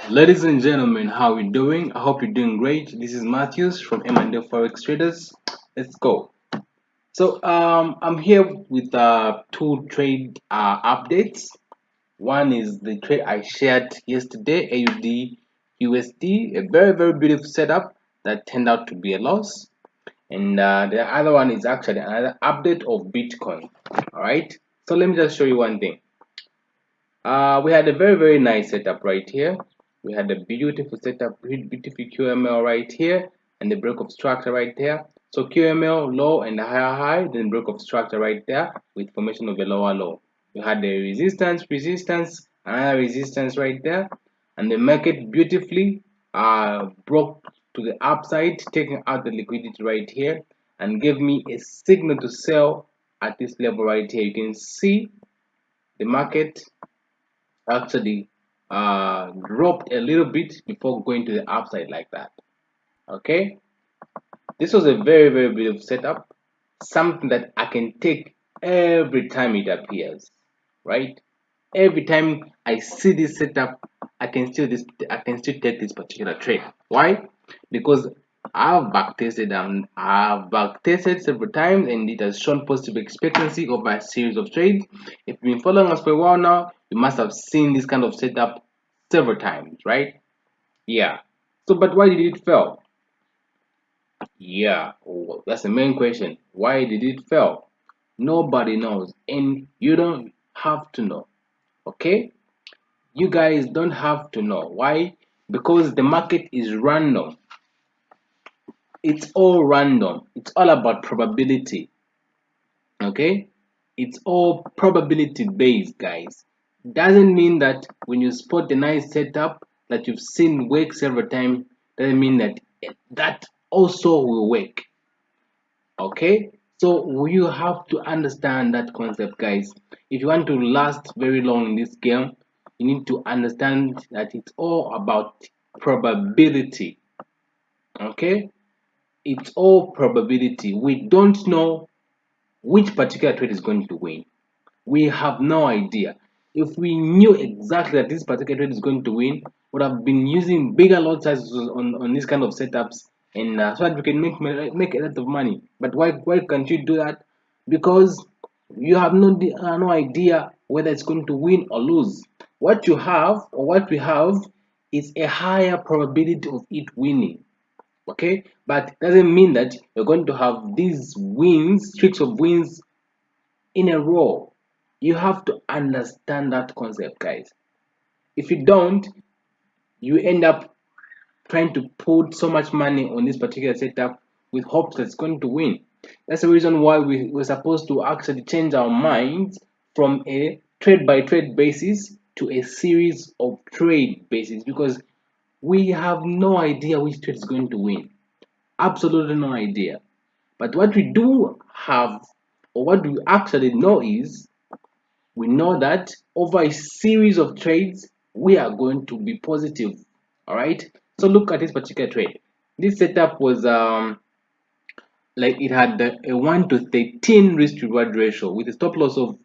Ladies and gentlemen, how are you doing? I hope you're doing great. This is Matthews from M&A Forex Traders. Let's go. I'm here with two trade updates. One is the trade I shared yesterday, AUD USD, a very beautiful setup that turned out to be a loss. And the other one is actually another update of Bitcoin. All right. So let me just show you one thing. We had a very nice setup right here. We had a beautiful setup, beautiful QML right here, and the break of structure right there. So QML low and higher high, then break of structure right there with formation of a lower low. We had the resistance, another resistance right there, and the market beautifully broke to the upside, taking out the liquidity right here, and gave me a signal to sell at this level right here. You can see the market actually dropped a little bit before going to the upside like that. Okay, this was a very beautiful setup, something that I can take every time it appears, right? Every time I see this setup, I can still take this particular trade. Why? Because I've backtested and I've backtested several times, and it has shown positive expectancy over a series of trades. If you've been following us for a while now, you must have seen this kind of setup several times, right? Yeah. So, but why did it fail? Yeah, that's the main question. Why did it fail? Nobody knows, and you don't have to know. Okay? You guys don't have to know. Why? Because the market is random. It's all random. It's all about probability. Okay? It's all probability based, guys. Doesn't mean that when you spot a nice setup that you've seen work several times, doesn't mean that that also will work. Okay? So you have to understand that concept, guys. If you want to last very long in this game, you need to understand that it's all about probability. Okay? It's all probability. We don't know which particular trade is going to win. We have no idea. If we knew exactly that this particular trade is going to win, would have been using bigger lot sizes on this kind of setups, and so that we can make a lot of money. But why can't you do that? Because you have no idea whether it's going to win or lose. What you have, or what we have, is a higher probability of it winning. Okay, but it doesn't mean that you're going to have these wins, streaks of wins in a row. You have to understand that concept, guys. If you don't, you end up trying to put so much money on this particular setup with hopes that it's going to win. That's the reason why we're supposed to actually change our minds from a trade by trade basis to a series of trade basis, because we have no idea which trade is going to win. Absolutely no idea. But what we do have, or what we actually know, is we know that over a series of trades, we are going to be positive. All right. So look at this particular trade. This setup was like it had a 1 to 13 risk reward ratio with a stop loss of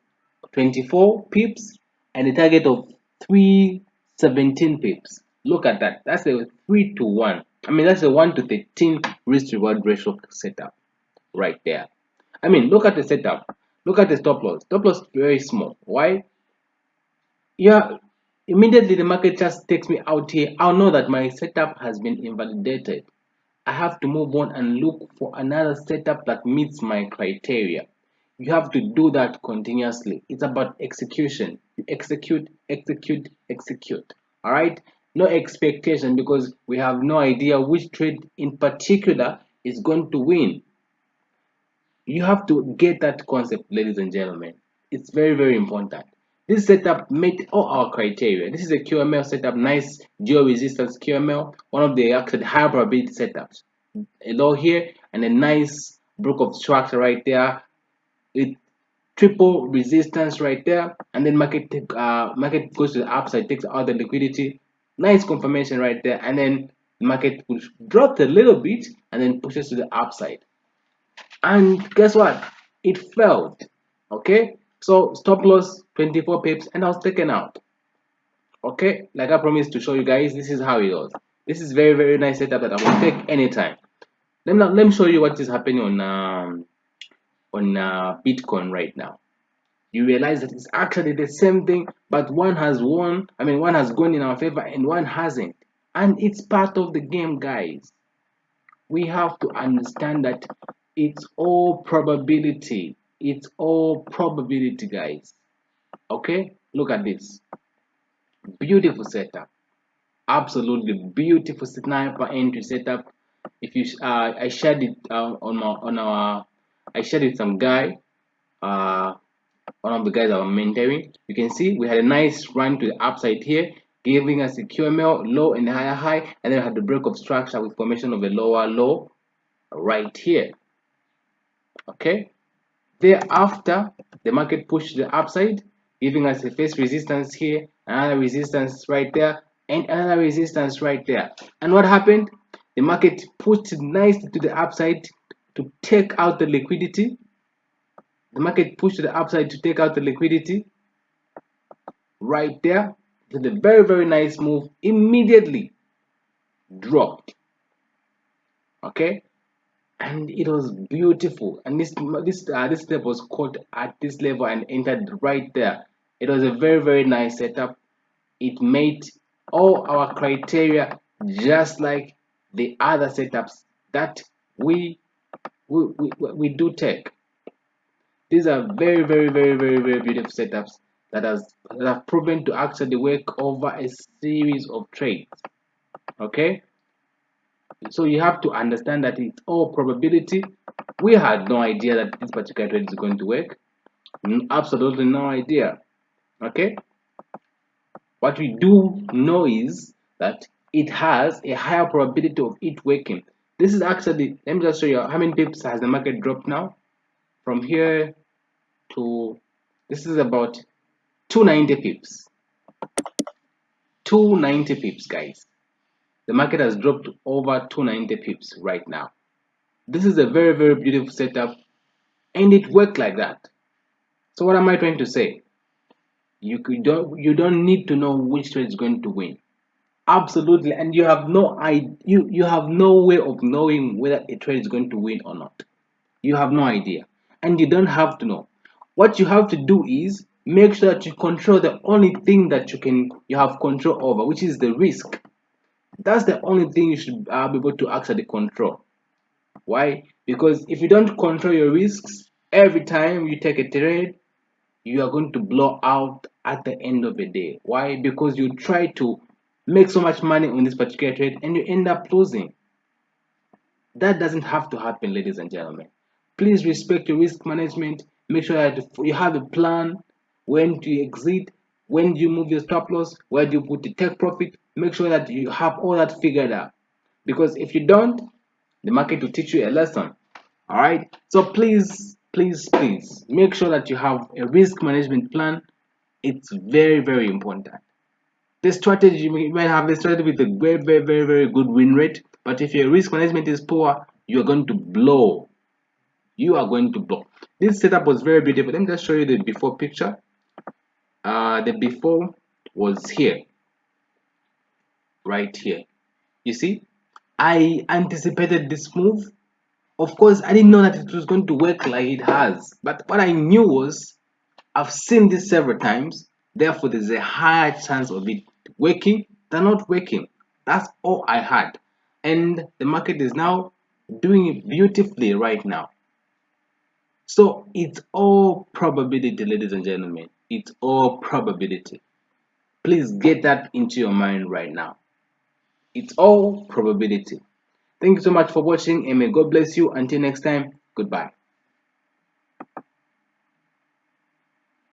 24 pips and a target of 317 pips. Look at that. That's a 3 to 1. I mean, that's a 1 to 13 risk reward ratio setup right there. I mean, look at the setup. Look at the stop loss. Stop loss is very small. Why? Yeah, immediately the market just takes me out here. I'll know that my setup has been invalidated. I have to move on and look for another setup that meets my criteria. You have to do that continuously. It's about execution. You execute. All right? No expectation, because we have no idea which trade in particular is going to win. You have to get that concept, ladies and gentlemen. It's very important. This setup met all our criteria. This is a QML setup, nice geo resistance QML, one of the actually higher probability setups. A low here and a nice block of structure right there with triple resistance right there, and then market goes to the upside, takes out the liquidity. Nice confirmation right there, and then the market dropped a little bit and then pushes to the upside. And guess what? It failed. Okay, so stop loss 24 pips, and I was taken out. Okay, like I promised to show you guys, this is how it goes. This is very nice setup that I will take anytime. Let me show you what is happening on Bitcoin right now. You realize that it's actually the same thing, but one has won. I mean, one has gone in our favor and one hasn't, and it's part of the game, guys. We have to understand that it's all probability. It's all probability, guys. Okay, look at this. Beautiful setup. Absolutely beautiful sniper entry setup. If you I shared it I shared it with some guy, uh one of the guys I'm mentoring. You can see we had a nice run to the upside here, giving us a QML low and higher high, and then we had the break of structure with formation of a lower low right here. Okay, thereafter the market pushed the upside, giving us a first resistance here, another resistance right there, and another resistance right there. And what happened? The market pushed nicely to the upside to take out the liquidity. The market pushed to the upside to take out the liquidity right there. Did a very nice move, immediately dropped. Okay, and it was beautiful. And this step was caught at this level and entered right there. It was a very nice setup. It made all our criteria just like the other setups that we do take. These are very beautiful setups that have proven to actually work over a series of trades. Okay, so you have to understand that it's all probability. We had no idea that this particular trade is going to work. Absolutely no idea. Okay, what we do know is that it has a higher probability of it working. This is actually, let me just show you how many pips has the market dropped now from here to, this is about 290 pips. 290 pips, guys. The market has dropped over 290 pips right now. This is a very beautiful setup, and it worked like that. So what am I trying to say? You don't need to know which trade is going to win. Absolutely, and you have no idea. You have no way of knowing whether a trade is going to win or not. You have no idea, and you don't have to know. What you have to do is make sure that you control the only thing that you have control over, which is the risk. That's the only thing you should be able to actually control. Why? Because if you don't control your risks, every time you take a trade, you are going to blow out at the end of the day. Why? Because you try to make so much money on this particular trade and you end up losing. That doesn't have to happen, ladies and gentlemen. Please respect your risk management. Make sure that you have a plan. When do you exit? When do you move your stop loss? Where do you put the take profit? Make sure that you have all that figured out. Because if you don't, the market will teach you a lesson. All right. So please make sure that you have a risk management plan. It's very important. The strategy, you might have a strategy with a very good win rate, but if your risk management is poor, you're going to blow. You are going to blow. This setup was very beautiful. Let me just show you the before picture. The before was here, right here. You see, I anticipated this move. Of course, I didn't know that it was going to work like it has, but what I knew was I've seen this several times, therefore there's a higher chance of it working than not working. That's all I had. And the market is now doing it beautifully right now. So it's all probability, ladies and gentlemen. It's all probability. Please get that into your mind right now. It's all probability. Thank you so much for watching, and may God bless you. Until next time, goodbye.